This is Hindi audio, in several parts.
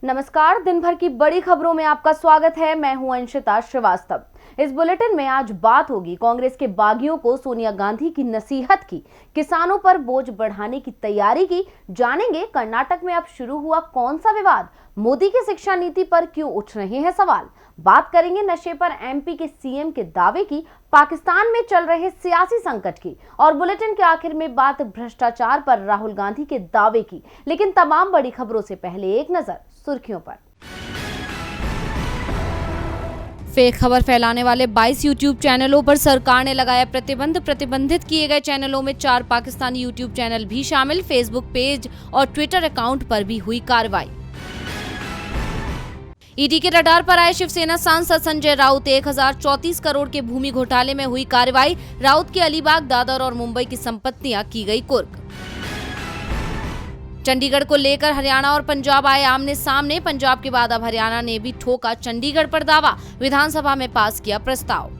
नमस्कार, दिन भर की बड़ी खबरों में आपका स्वागत है। मैं हूं अंशिता श्रीवास्तव। इस बुलेटिन में आज बात होगी कांग्रेस के बागियों को सोनिया गांधी की नसीहत की, किसानों पर बोझ बढ़ाने की तैयारी की, जानेंगे कर्नाटक में अब शुरू हुआ कौन सा विवाद, मोदी की शिक्षा नीति पर क्यों उठ रहे हैं सवाल, बात करेंगे नशे पर एमपी के सीएम के दावे की, पाकिस्तान में चल रहे सियासी संकट की और बुलेटिन के आखिर में बात भ्रष्टाचार पर राहुल गांधी के दावे की। लेकिन तमाम बड़ी खबरों से पहले एक नजर सुर्खियों पर। फेक खबर फैलाने वाले 22 यूट्यूब चैनलों पर सरकार ने लगाया प्रतिबंध। प्रतिबंधित किए गए चैनलों में 4 पाकिस्तानी यूट्यूब चैनल भी शामिल। फेसबुक पेज और ट्विटर अकाउंट पर भी हुई कार्रवाई। ईडी के रडार पर आए शिवसेना सांसद संजय राउत। 1034 करोड़ के भूमि घोटाले में हुई कार्रवाई। राउत की अलीबाग, दादर और मुंबई की संपत्तियां की गई कुर्क। चंडीगढ़ को लेकर हरियाणा और पंजाब आए आमने सामने। पंजाब के बाद अब हरियाणा ने भी ठोका चंडीगढ़ पर दावा। विधानसभा में पास किया प्रस्ताव।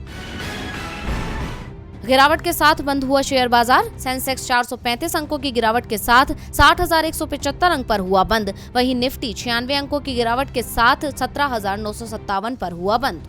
गिरावट के साथ बंद हुआ शेयर बाजार। सेंसेक्स 435 अंकों की गिरावट के साथ 60,175 अंक पर हुआ बंद। वहीं निफ्टी 96 अंकों की गिरावट के साथ 17,957 पर हुआ बंद।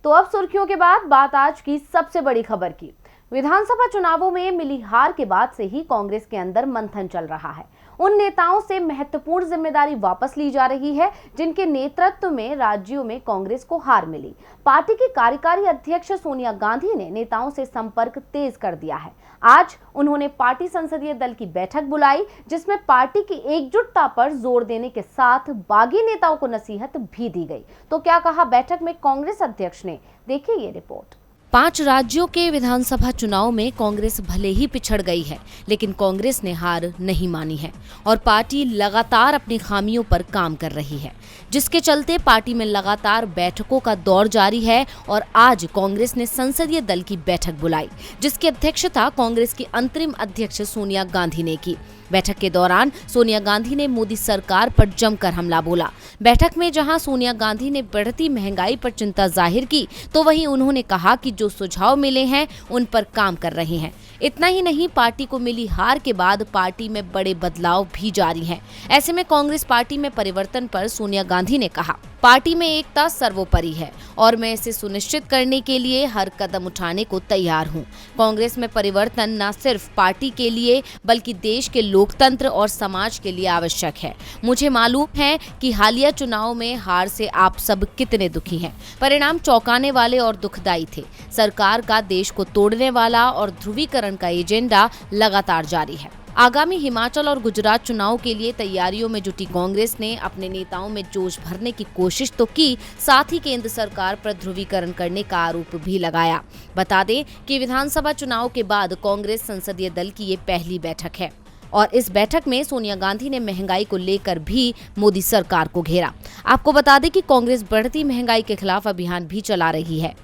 तो अब सुर्खियों के बाद बात आज की सबसे बड़ी खबर की। विधानसभा चुनावों में मिली हार के बाद से ही कांग्रेस के अंदर मंथन चल रहा है। उन नेताओं से महत्वपूर्ण जिम्मेदारी वापस ली जा रही है जिनके नेतृत्व में राज्यों में कांग्रेस को हार मिली। पार्टी की कार्यकारी अध्यक्ष सोनिया गांधी ने नेताओं से संपर्क तेज कर दिया है। आज उन्होंने पार्टी संसदीय दल की बैठक बुलाई जिसमें पार्टी की एकजुटता पर जोर देने के साथ बागी नेताओं को नसीहत भी दी गई। तो क्या कहा बैठक में कांग्रेस अध्यक्ष ने, देखिए ये रिपोर्ट। 5 राज्यों के विधानसभा चुनाव में कांग्रेस भले ही पिछड़ गई है, लेकिन कांग्रेस ने हार नहीं मानी है और पार्टी लगातार अपनी खामियों पर काम कर रही है, जिसके चलते पार्टी में लगातार बैठकों का दौर जारी है। और आज कांग्रेस ने संसदीय दल की बैठक बुलाई जिसकी अध्यक्षता कांग्रेस की अंतरिम अध्यक्ष सोनिया गांधी ने की। बैठक के दौरान सोनिया गांधी ने मोदी सरकार पर जमकर हमला बोला। बैठक में जहां सोनिया गांधी ने बढ़ती महंगाई पर चिंता जाहिर की, तो वहीं उन्होंने कहा कि जो सुझाव मिले हैं उन पर काम कर रहे हैं। इतना ही नहीं, पार्टी को मिली हार के बाद पार्टी में बड़े बदलाव भी जारी हैं। ऐसे में कांग्रेस पार्टी में परिवर्तन पर सोनिया गांधी ने कहा, पार्टी में एकता सर्वोपरि है और मैं इसे सुनिश्चित करने के लिए हर कदम उठाने को तैयार हूं। कांग्रेस में परिवर्तन न सिर्फ पार्टी के लिए बल्कि देश के लोकतंत्र और समाज के लिए आवश्यक है। मुझे मालूम है कि हालिया चुनाव में हार से आप सब कितने दुखी हैं। परिणाम चौंकाने वाले और दुखदायी थे। सरकार का देश को तोड़ने वाला और ध्रुवीकरण का एजेंडा लगातार जारी है। आगामी हिमाचल और गुजरात चुनाव के लिए तैयारियों में जुटी कांग्रेस ने अपने नेताओं में जोश भरने की कोशिश तो की, साथ ही केंद्र सरकार पर ध्रुवीकरण करने का आरोप भी लगाया। बता दें कि विधानसभा चुनाव के बाद कांग्रेस संसदीय दल की ये पहली बैठक है और इस बैठक में सोनिया गांधी ने महंगाई को लेकर भी मोदी सरकार को घेरा। आपको बता दें कि कांग्रेस बढ़ती महंगाई के खिलाफ अभियान भी चला रही है।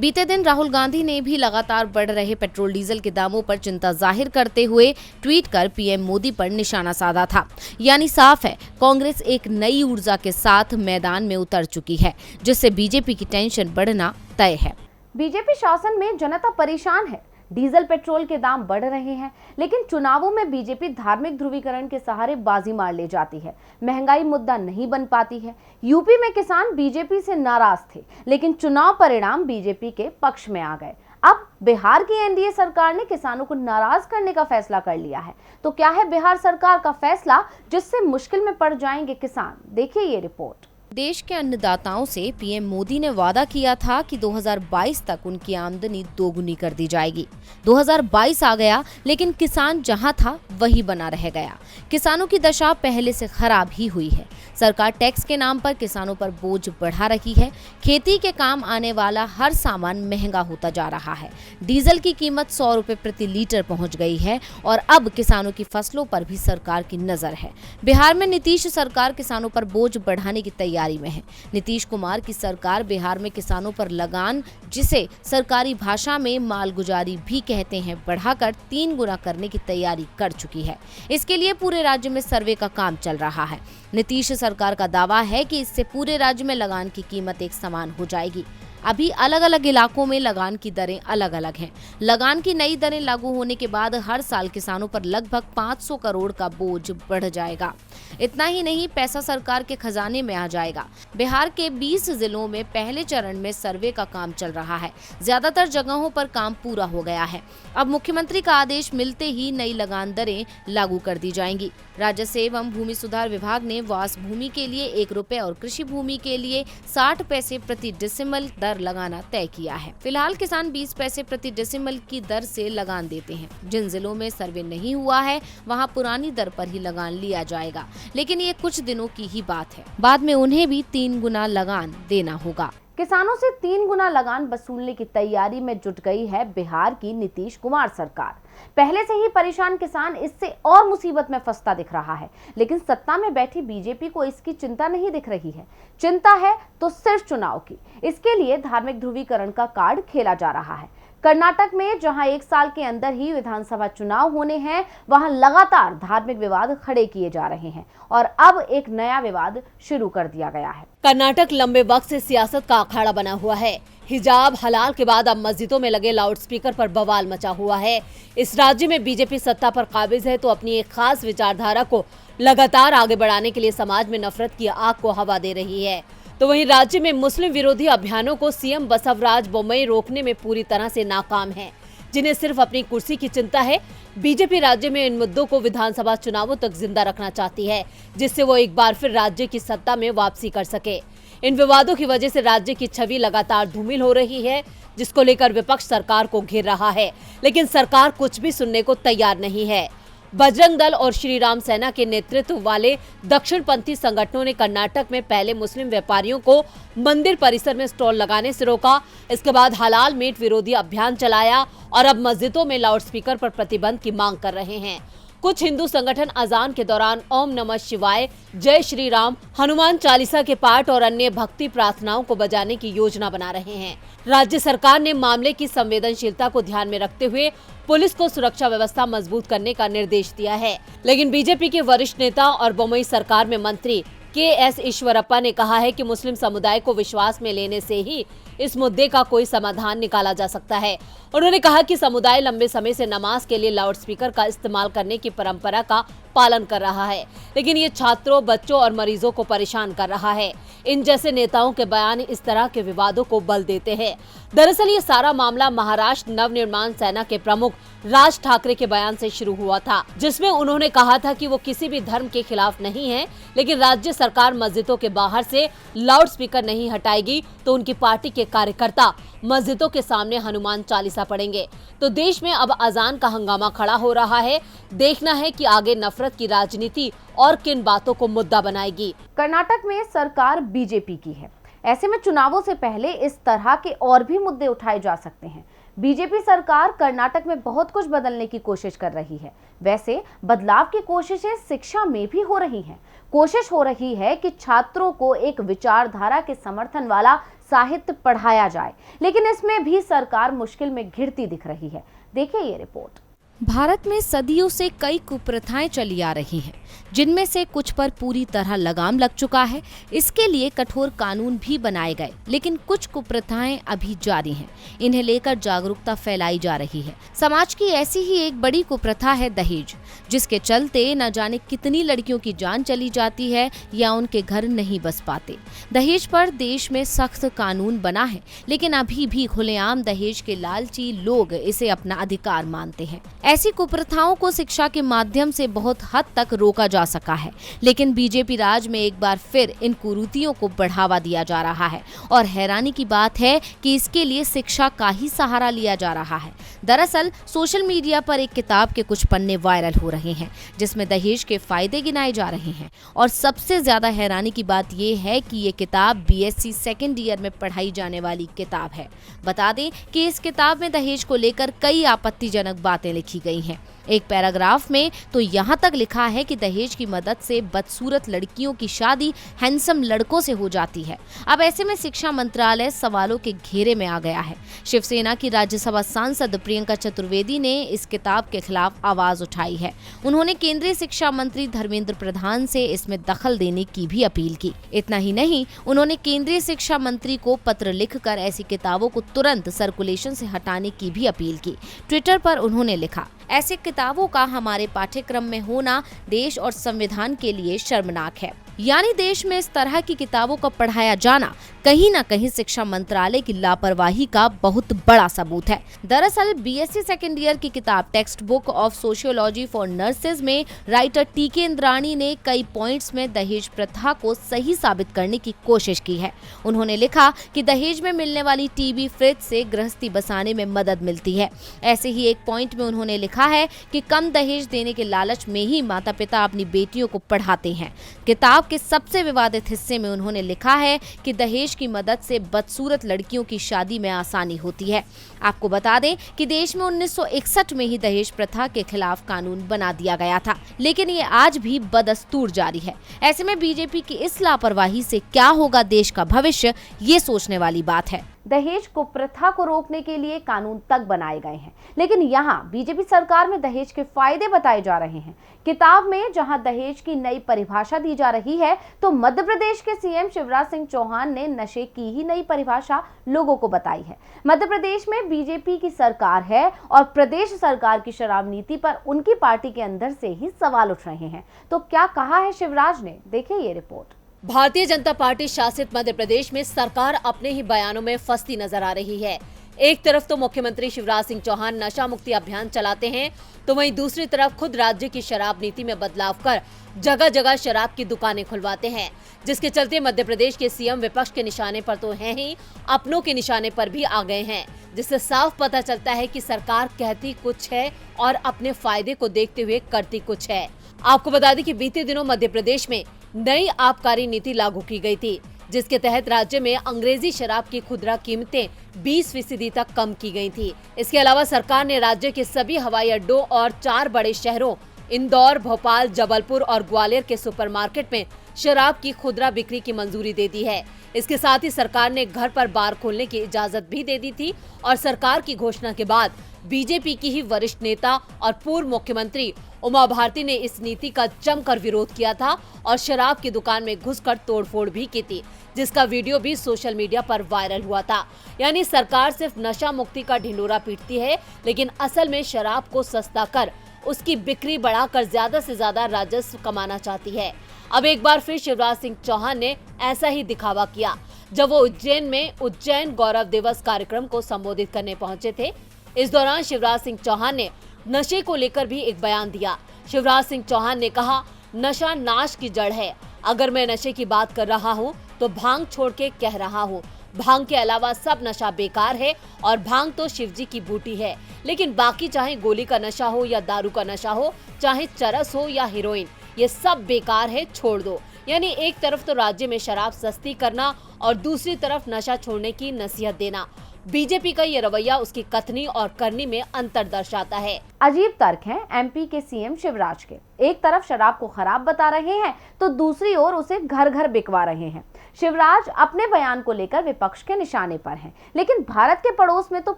बीते दिन राहुल गांधी ने भी लगातार बढ़ रहे पेट्रोल डीजल के दामों पर चिंता जाहिर करते हुए ट्वीट कर पीएम मोदी पर निशाना साधा था। यानी साफ है, कांग्रेस एक नई ऊर्जा के साथ मैदान में उतर चुकी है, जिससे बीजेपी की टेंशन बढ़ना तय है। बीजेपी शासन में जनता परेशान है। डीजल पेट्रोल के दाम बढ़ रहे हैं, लेकिन चुनावों में बीजेपी धार्मिक ध्रुवीकरण के सहारे बाजी मार ले जाती है। महंगाई मुद्दा नहीं बन पाती है। यूपी में किसान बीजेपी से नाराज थे, लेकिन चुनाव परिणाम बीजेपी के पक्ष में आ गए। अब बिहार की एनडीए सरकार ने किसानों को नाराज करने का फैसला कर लिया है। तो क्या है बिहार सरकार का फैसला जिससे मुश्किल में पड़ जाएंगे किसान, देखिए ये रिपोर्ट। देश के अन्नदाताओं से पीएम मोदी ने वादा किया था कि 2022 तक उनकी आमदनी दोगुनी कर दी जाएगी। 2022 आ गया, लेकिन किसान जहां था वही बना रह गया। किसानों की दशा पहले से खराब ही हुई है। सरकार टैक्स के नाम पर किसानों पर बोझ बढ़ा रही है। खेती के काम आने वाला हर सामान महंगा होता जा रहा है। डीजल की कीमत 100 रुपए प्रति लीटर पहुंच गई है और अब किसानों की फसलों पर भी सरकार की नजर है। बिहार में नीतीश सरकार किसानों पर बोझ बढ़ाने की तैयारी में है। नीतीश कुमार की सरकार बिहार में किसानों पर लगान, जिसे सरकारी भाषा में मालगुजारी भी कहते हैं, बढ़ाकर 3 गुना करने की तैयारी कर चुकी है। इसके लिए पूरे राज्य में सर्वे का काम चल रहा है। नीतीश सरकार का दावा है कि इससे पूरे राज्य में लगान की कीमत एक समान हो जाएगी। अभी अलग अलग इलाकों में लगान की दरें अलग अलग हैं। लगान की नई दरें लागू होने के बाद हर साल किसानों पर लगभग 500 करोड़ का बोझ बढ़ जाएगा। इतना ही नहीं, पैसा सरकार के खजाने में आ जाएगा। बिहार के 20 जिलों में पहले चरण में सर्वे का काम चल रहा है। ज्यादातर जगहों पर काम पूरा हो गया है। अब मुख्यमंत्री का आदेश मिलते ही नई लगान दरें लागू कर दी जाएंगी। राजस्व एवं भूमि सुधार विभाग ने वास भूमि के लिए 1 रुपए और कृषि भूमि के लिए 60 पैसे प्रति डेसिमल दर लगाना तय किया है। फिलहाल किसान 20 पैसे प्रति डेसिमल की दर से लगान देते हैं। जिन जिलों में सर्वे नहीं हुआ है वहां पुरानी दर पर ही लगान लिया जाएगा, लेकिन ये कुछ दिनों की ही बात है। बाद में उन्हें भी 3 गुना लगान देना होगा। किसानों से 3 गुना लगान वसूलने की तैयारी में जुट गई है बिहार की नीतीश कुमार सरकार। पहले से ही परेशान किसान इससे और मुसीबत में फंसता दिख रहा है, लेकिन सत्ता में बैठी बीजेपी को इसकी चिंता नहीं दिख रही है। चिंता है तो सिर्फ चुनाव की। इसके लिए धार्मिक ध्रुवीकरण का कार्ड खेला जा रहा है। कर्नाटक में जहां 1 साल के अंदर ही विधानसभा चुनाव होने हैं, वहां लगातार धार्मिक विवाद खड़े किए जा रहे हैं और अब एक नया विवाद शुरू कर दिया गया है। कर्नाटक लंबे वक्त से सियासत का अखाड़ा बना हुआ है। हिजाब हलाल के बाद अब मस्जिदों में लगे लाउडस्पीकर पर बवाल मचा हुआ है। इस राज्य में बीजेपी सत्ता पर काबिज है तो अपनी एक खास विचारधारा को लगातार आगे बढ़ाने के लिए समाज में नफरत की आग को हवा दे रही है। तो वहीं राज्य में मुस्लिम विरोधी अभियानों को सीएम बसवराज बोम्मई रोकने में पूरी तरह से नाकाम है, जिन्हें सिर्फ अपनी कुर्सी की चिंता है। बीजेपी राज्य में इन मुद्दों को विधानसभा चुनावों तक जिंदा रखना चाहती है, जिससे वो एक बार फिर राज्य की सत्ता में वापसी कर सके। इन विवादों की वजह से राज्य की छवि लगातार धूमिल हो रही है, जिसको लेकर विपक्ष सरकार को घेर रहा है, लेकिन सरकार कुछ भी सुनने को तैयार नहीं है। बजरंग दल और श्री राम सेना के नेतृत्व वाले दक्षिणपंथी संगठनों ने कर्नाटक में पहले मुस्लिम व्यापारियों को मंदिर परिसर में स्टॉल लगाने से रोका। इसके बाद हलाल मीट विरोधी अभियान चलाया और अब मस्जिदों में लाउडस्पीकर पर प्रतिबंध की मांग कर रहे हैं। कुछ हिंदू संगठन अजान के दौरान ओम नमः शिवाय, जय श्री राम, हनुमान चालीसा के पाठ और अन्य भक्ति प्रार्थनाओं को बजाने की योजना बना रहे हैं। राज्य सरकार ने मामले की संवेदनशीलता को ध्यान में रखते हुए पुलिस को सुरक्षा व्यवस्था मजबूत करने का निर्देश दिया है, लेकिन बीजेपी के वरिष्ठ नेता और बोम्मई सरकार में मंत्री के.एस. ईश्वरप्पा ने कहा है कि मुस्लिम समुदाय को विश्वास में लेने से ही इस मुद्दे का कोई समाधान निकाला जा सकता है। उन्होंने कहा कि समुदाय लंबे समय से नमाज के लिए लाउडस्पीकर का इस्तेमाल करने की परंपरा का पालन कर रहा है, लेकिन ये छात्रों, बच्चों और मरीजों को परेशान कर रहा है। इन जैसे नेताओं के बयान इस तरह के विवादों को बल देते हैं। दरअसल ये सारा मामला महाराष्ट्र नवनिर्माण सेना के प्रमुख राज ठाकरे के बयान से शुरू हुआ था, जिसमें उन्होंने कहा था कि वो किसी भी धर्म के खिलाफ नहीं है, लेकिन राज्य सरकार मस्जिदों के बाहर से लाउडस्पीकर नहीं हटाएगी तो उनकी पार्टी के कार्यकर्ता मस्जिदों के सामने हनुमान चालीसा पढ़ेंगे। तो देश में अब अजान का हंगामा खड़ा हो रहा है। देखना है कि आगे नफरत की राजनीति और किन बातों को मुद्दा बनाएगी। कर्नाटक में सरकार बीजेपी की है, ऐसे में चुनावों से पहले इस तरह के और भी मुद्दे उठाए जा सकते हैं। बीजेपी सरकार कर्नाटक में बहुत कुछ बदलने की कोशिश कर रही है। वैसे बदलाव की कोशिशें शिक्षा में भी हो रही हैं। कोशिश हो रही है कि छात्रों को एक विचारधारा के समर्थन वाला साहित्य पढ़ाया जाए, लेकिन इसमें भी सरकार मुश्किल में घिरती दिख रही है। देखिए ये रिपोर्ट। भारत में सदियों से कई कुप्रथाएं चली आ रही हैं, जिनमें से कुछ पर पूरी तरह लगाम लग चुका है। इसके लिए कठोर कानून भी बनाए गए, लेकिन कुछ कुप्रथाएं अभी जारी हैं। इन्हें लेकर जागरूकता फैलाई जा रही है। समाज की ऐसी ही एक बड़ी कुप्रथा है दहेज, जिसके चलते न जाने कितनी लड़कियों की जान चली जाती है या उनके घर नहीं बस पाते। दहेज पर देश में सख्त कानून बना है, लेकिन अभी भी खुलेआम दहेज के लालची लोग इसे अपना अधिकार मानते हैं। ऐसी कुप्रथाओं को शिक्षा के माध्यम से बहुत हद तक रोका जा सका है, लेकिन बीजेपी राज में एक बार फिर इन कुरीतियों को बढ़ावा दिया जा रहा है और हैरानी की बात है कि इसके लिए शिक्षा का ही सहारा लिया जा रहा है। दरअसल सोशल मीडिया पर एक किताब के कुछ पन्ने वायरल हो रहे हैं, जिसमें दहेज के फायदे गिनाए जा रहे हैं और सबसे ज्यादा हैरानी की बात यह है कि ये किताब बीएससी सेकेंड ईयर में पढ़ाई जाने वाली किताब है। बता दें कि इस किताब में दहेज को लेकर कई आपत्तिजनक बातें लिखी गई हैं। एक पैराग्राफ में तो यहाँ तक लिखा है कि दहेज की मदद से बदसूरत लड़कियों की शादी हैंडसम लड़कों से हो जाती है। अब ऐसे में शिक्षा मंत्रालय सवालों के घेरे में आ गया है। शिवसेना की राज्यसभा सांसद प्रियंका चतुर्वेदी ने इस किताब के खिलाफ आवाज उठाई है। उन्होंने केंद्रीय शिक्षा मंत्री धर्मेंद्र प्रधान से इसमें दखल देने की भी अपील की। इतना ही नहीं, उन्होंने केंद्रीय शिक्षा मंत्री को पत्र लिखकर ऐसी किताबों को तुरंत सर्कुलेशन से हटाने की भी अपील की। ट्विटर पर उन्होंने लिखा, ऐसे किताबों का हमारे पाठ्यक्रम में होना देश और संविधान के लिए शर्मनाक है। यानी देश में इस तरह की किताबों का पढ़ाया जाना कहीं न कहीं शिक्षा मंत्रालय की लापरवाही का बहुत बड़ा सबूत है। दरअसल बीएससी सेकेंड ईयर की किताब text book of sociology for nurses में राइटर टीके इंद्राणी ने कई पॉइंट्स में दहेज प्रथा को सही साबित करने की कोशिश की है। उन्होंने लिखा कि दहेज में मिलने वाली टीवी फ्रिज से गृहस्थी बसाने में मदद मिलती है। ऐसे ही एक पॉइंट में उन्होंने लिखा है कि कम दहेज देने के लालच में ही माता पिता अपनी बेटियों को पढ़ाते हैं। किताब के सबसे विवादित हिस्से में उन्होंने लिखा है कि दहेज की मदद से बदसूरत लड़कियों की शादी में आसानी होती है। आपको बता दें कि देश में 1961 में ही दहेज प्रथा के खिलाफ कानून बना दिया गया था, लेकिन ये आज भी बदस्तूर जारी है। ऐसे में बीजेपी की इस लापरवाही से क्या होगा देश का भविष्य, ये सोचने वाली बात है। दहेज को प्रथा को रोकने के लिए कानून तक बनाए गए हैं, लेकिन यहाँ बीजेपी सरकार में दहेज के फायदे बताए जा रहे हैं। किताब में जहां दहेज की नई परिभाषा दी जा रही है, तो मध्य प्रदेश के सीएम शिवराज सिंह चौहान ने नशे की ही नई परिभाषा लोगों को बताई है। मध्य प्रदेश में बीजेपी की सरकार है और प्रदेश सरकार की शराब नीति पर उनकी पार्टी के अंदर से ही सवाल उठ रहे हैं। तो क्या कहा है शिवराज ने, देखिए ये रिपोर्ट। भारतीय जनता पार्टी शासित मध्य प्रदेश में सरकार अपने ही बयानों में फंसती नजर आ रही है। एक तरफ तो मुख्यमंत्री शिवराज सिंह चौहान नशा मुक्ति अभियान चलाते हैं, तो वहीं दूसरी तरफ खुद राज्य की शराब नीति में बदलाव कर जगह जगह शराब की दुकानें खुलवाते हैं, जिसके चलते मध्य प्रदेश के सीएम विपक्ष के निशाने पर तो हैं ही, अपनों के निशाने पर भी आ गए हैं, जिससे साफ पता चलता है कि सरकार कहती कुछ है और अपने फायदे को देखते हुए करती कुछ है। आपको बता दें कि बीते दिनों मध्य प्रदेश में नई आबकारी नीति लागू की गई थी, जिसके तहत राज्य में अंग्रेजी शराब की खुदरा कीमतें 20% तक कम की गई थी। इसके अलावा सरकार ने राज्य के सभी हवाई अड्डों और 4 बड़े शहरों इंदौर, भोपाल, जबलपुर और ग्वालियर के सुपरमार्केट में शराब की खुदरा बिक्री की मंजूरी दे दी है। इसके साथ ही सरकार ने घर पर बार खोलने की इजाजत भी दे दी थी और सरकार की घोषणा के बाद बीजेपी की ही वरिष्ठ नेता और पूर्व मुख्यमंत्री उमा भारती ने इस नीति का जमकर विरोध किया था और शराब की दुकान में घुसकर तोड़फोड़ भी की थी, जिसका वीडियो भी सोशल मीडिया पर वायरल हुआ था। यानी सरकार सिर्फ नशा मुक्ति का ढिंढोरा पीटती है, लेकिन असल में शराब को सस्ता कर उसकी बिक्री बढ़ाकर ज्यादा से ज्यादा राजस्व कमाना चाहती है। अब एक बार फिर शिवराज सिंह चौहान ने ऐसा ही दिखावा किया जब वो उज्जैन में उज्जैन गौरव दिवस कार्यक्रम को संबोधित करने पहुंचे थे। इस दौरान शिवराज सिंह चौहान ने नशे को लेकर भी एक बयान दिया। शिवराज सिंह चौहान ने कहा, नशा नाश की जड़ है। अगर मैं नशे की बात कर रहा हूँ तो भांग छोड़ के कह रहा हूँ। भांग के अलावा सब नशा बेकार है और भांग तो शिवजी की बूटी है, लेकिन बाकी चाहे गोली का नशा हो या दारू का नशा हो, चाहे चरस हो या हीरोइन, ये सब बेकार है, छोड़ दो। यानी एक तरफ तो राज्य में शराब सस्ती करना और दूसरी तरफ नशा छोड़ने की नसीहत देना। बीजेपी का ये रवैया उसकी कथनी और करनी में अंतर दर्शाता है। अजीब तर्क हैं एमपी के सीएम शिवराज के। एक तरफ शराब को खराब बता रहे हैं तो दूसरी ओर उसे घर घर बिकवा रहे हैं। शिवराज अपने बयान को लेकर विपक्ष के निशाने पर हैं, लेकिन भारत के पड़ोस में तो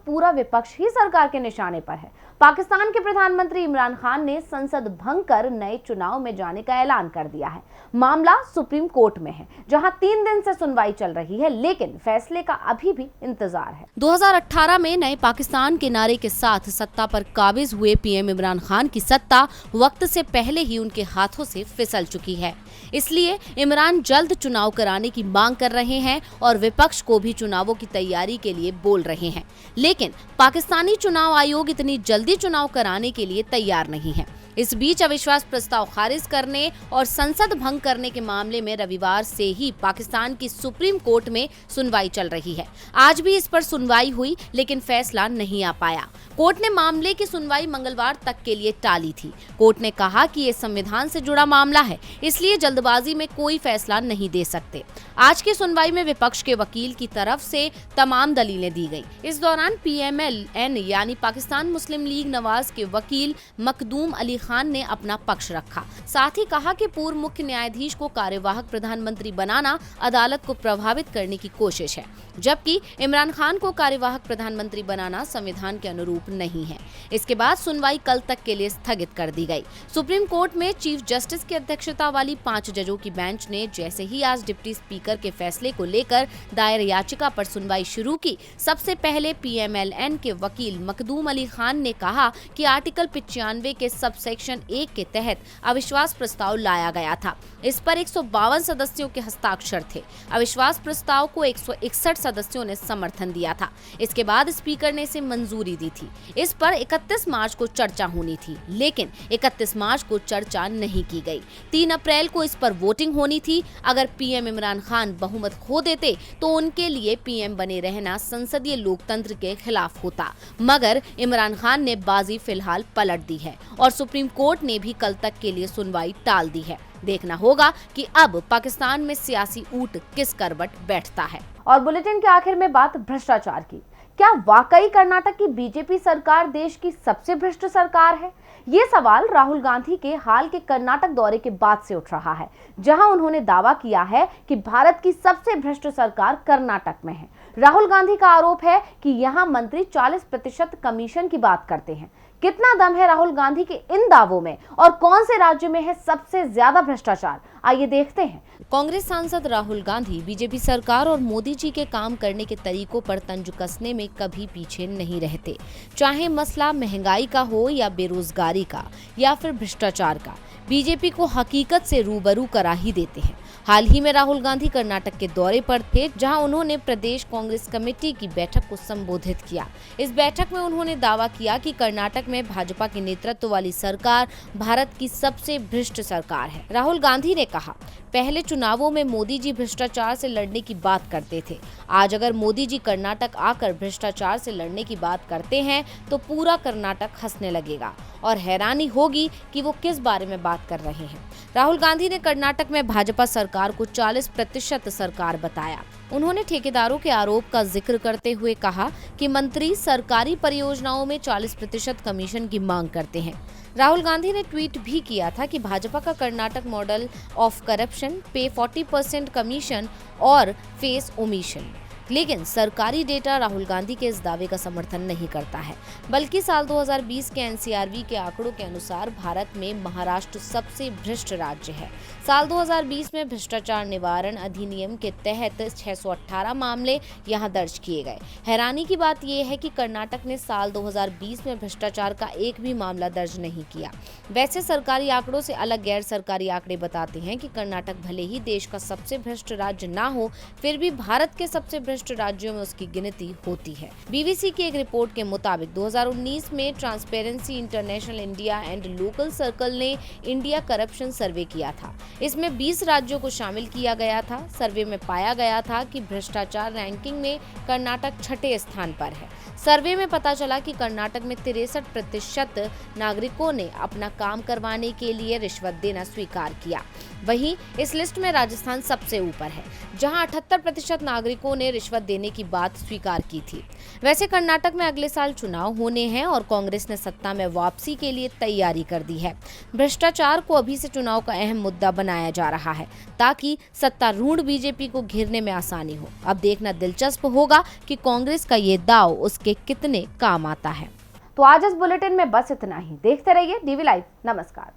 पूरा विपक्ष ही सरकार के निशाने पर है। पाकिस्तान के प्रधानमंत्री इमरान खान ने संसद भंग कर नए चुनाव में जाने का ऐलान कर दिया है। मामला सुप्रीम कोर्ट में है, जहां 3 दिन से सुनवाई चल रही है, लेकिन फैसले का अभी भी इंतजार है। 2018 में नए पाकिस्तान के नारे के साथ सत्ता पर काबिज हुए पीएम इमरान खान की सत्ता वक्त से पहले ही उनके हाथों से फिसल चुकी है। इसलिए इमरान जल्द चुनाव कराने की मांग कर रहे हैं और विपक्ष को भी चुनावों की तैयारी के लिए बोल रहे हैं, लेकिन पाकिस्तानी चुनाव आयोग इतनी जल्दी चुनाव कराने के लिए तैयार नहीं है। इस बीच अविश्वास प्रस्ताव खारिज करने और संसद भंग करने के मामले में रविवार से ही पाकिस्तान की सुप्रीम कोर्ट में सुनवाई चल रही है। आज भी इस पर सुनवाई हुई, लेकिन फैसला नहीं आ पाया। कोर्ट ने मामले की सुनवाई मंगलवार तक के लिए टाली थी। कोर्ट ने कहा कि ये संविधान से जुड़ा मामला है, इसलिए जल्दबाजी में कोई फैसला नहीं दे सकते। आज की सुनवाई में विपक्ष के वकील की तरफ से तमाम दलीलें दी गई। इस दौरान PMLN यानी पाकिस्तान मुस्लिम लीग नवाज के वकील मखदूम अली खान ने अपना पक्ष रखा। साथ ही कहा कि पूर्व मुख्य न्यायाधीश को कार्यवाहक प्रधानमंत्री बनाना अदालत को प्रभावित करने की कोशिश है, जबकि इमरान खान को कार्यवाहक प्रधानमंत्री बनाना संविधान के अनुरूप नहीं है। इसके बाद सुनवाई कल तक के लिए स्थगित कर दी गई। सुप्रीम कोर्ट में चीफ जस्टिस की अध्यक्षता वाली 5 जजों की बेंच ने जैसे ही आज डिप्टी स्पीकर के फैसले को लेकर दायर याचिका पर सुनवाई शुरू की, सबसे पहले PMLN के वकील मखदूम अली खान ने कहा कि आर्टिकल 95 के सबसेक्शन 1 के तहत अविश्वास प्रस्ताव लाया गया था। इस पर 152 सदस्यों के हस्ताक्षर थे। अविश्वास प्रस्ताव को 161 सदस्यों ने समर्थन दिया था। इसके बाद स्पीकर ने इसे मंजूरी दी थी। इस पर 31 मार्च को चर्चा होनी थी, लेकिन 31 मार्च को चर्चा नहीं की गई। 3 अप्रैल को इस पर वोटिंग होनी थी। अगर PM इमरान खान बहुमत खो देते तो उनके लिए PM बने रहना संसदीय लोकतंत्र के खिलाफ होता, मगर इमरान खान ने बाजी फिलहाल पलट दी है और सुप्रीम कोर्ट ने भी कल तक के लिए सुनवाई टाल दी है। देखना होगा कि अब पाकिस्तान में सियासी ऊंट किस करवट बैठता है। और बुलेटिन के आखिर में बात भ्रष्टाचार की। क्या वाकई कर्नाटक की बीजेपी सरकार देश की सबसे भ्रष्ट सरकार है? ये सवाल राहुल गांधी के हाल के कर्नाटक दौरे के बाद से उठ रहा है, जहां उन्होंने दावा किया है कि भारत की सबसे भ्रष्ट सरकार कर्नाटक में है। राहुल गांधी का आरोप है कि यहां मंत्री 40% कमीशन की बात करते हैं। कितना दम है राहुल गांधी के इन दावों में और कौन से राज्य में है सबसे ज्यादा भ्रष्टाचार? आइए देखते हैं। कांग्रेस सांसद राहुल गांधी बीजेपी सरकार और मोदी जी के काम करने के तरीकों पर तंज कसने में कभी पीछे नहीं रहते, चाहे मसला महंगाई का हो या बेरोजगारी का या फिर भ्रष्टाचार का। बीजेपी को हकीकत से रूबरू करा ही देते हैं। हाल ही में राहुल गांधी कर्नाटक के दौरे पर थे, जहां उन्होंने प्रदेश कांग्रेस कमेटी की बैठक को संबोधित किया। इस बैठक में उन्होंने दावा किया कि कर्नाटक में भाजपा के नेतृत्व वाली सरकार भारत की सबसे भ्रष्ट सरकार है। राहुल गांधी ने कहा, पहले चुनावों में मोदी जी भ्रष्टाचार से लड़ने की बात करते थे। आज अगर मोदी जी कर्नाटक आकर भ्रष्टाचार से लड़ने की बात करते हैं तो पूरा कर्नाटक हंसने लगेगा और हैरानी होगी कि वो किस बारे में बात कर रहे हैं। राहुल गांधी ने कर्नाटक में भाजपा सरकार को 40% सरकार बताया। उन्होंने ठेकेदारों के आरोप का जिक्र करते हुए कहा कि मंत्री सरकारी परियोजनाओं में 40% कमीशन की मांग करते हैं। राहुल गांधी ने ट्वीट भी किया था कि भाजपा का कर्नाटक मॉडल ऑफ करप्शन, पे 40% कमीशन और फेस ओमिशन, लेकिन सरकारी डेटा राहुल गांधी के इस दावे का समर्थन नहीं करता है, बल्कि साल 2020 के NCRB के आंकड़ों के अनुसार भारत में महाराष्ट्र सबसे भ्रष्ट राज्य है। साल 2020 में भ्रष्टाचार निवारण अधिनियम के तहत 618 मामले यहां दर्ज किए गए। हैरानी की बात यह है कि कर्नाटक ने साल 2020 में भ्रष्टाचार का एक भी मामला दर्ज नहीं किया। वैसे सरकारी आंकड़ों से अलग गैर सरकारी आंकड़े बताते हैं कि कर्नाटक भले ही देश का सबसे भ्रष्ट राज्य ना हो, फिर भी भारत के सबसे भ्रष्ट राज्यों में उसकी गिनती होती है। BBC की एक रिपोर्ट के मुताबिक 2019 में transparency international India and local circle ने इंडिया करप्शन सर्वे किया था। इसमें 20 राज्यों को शामिल किया गया था। सर्वे में पाया गया था कि भ्रष्टाचार रैंकिंग में कर्नाटक 6ठे स्थान पर है। सर्वे में पता चला कि कर्नाटक में 63% नागरिकों ने अपना काम करवाने के लिए रिश्वत देना स्वीकार किया। वहीं इस लिस्ट में राजस्थान सबसे ऊपर है, जहां 78% नागरिकों ने रिश्वत देने की बात स्वीकार की थी। वैसे कर्नाटक में अगले साल चुनाव होने हैं और कांग्रेस ने सत्ता में वापसी के लिए तैयारी कर दी है। भ्रष्टाचार को अभी से चुनाव का अहम मुद्दा बनाया जा रहा है, ताकि सत्तारूढ़ बीजेपी को घेरने में आसानी हो। अब देखना दिलचस्प होगा कि कांग्रेस का ये दांव उसके कितने काम आता है। तो आज इस बुलेटिन में बस इतना ही। देखते रहिए DV लाइव। नमस्कार।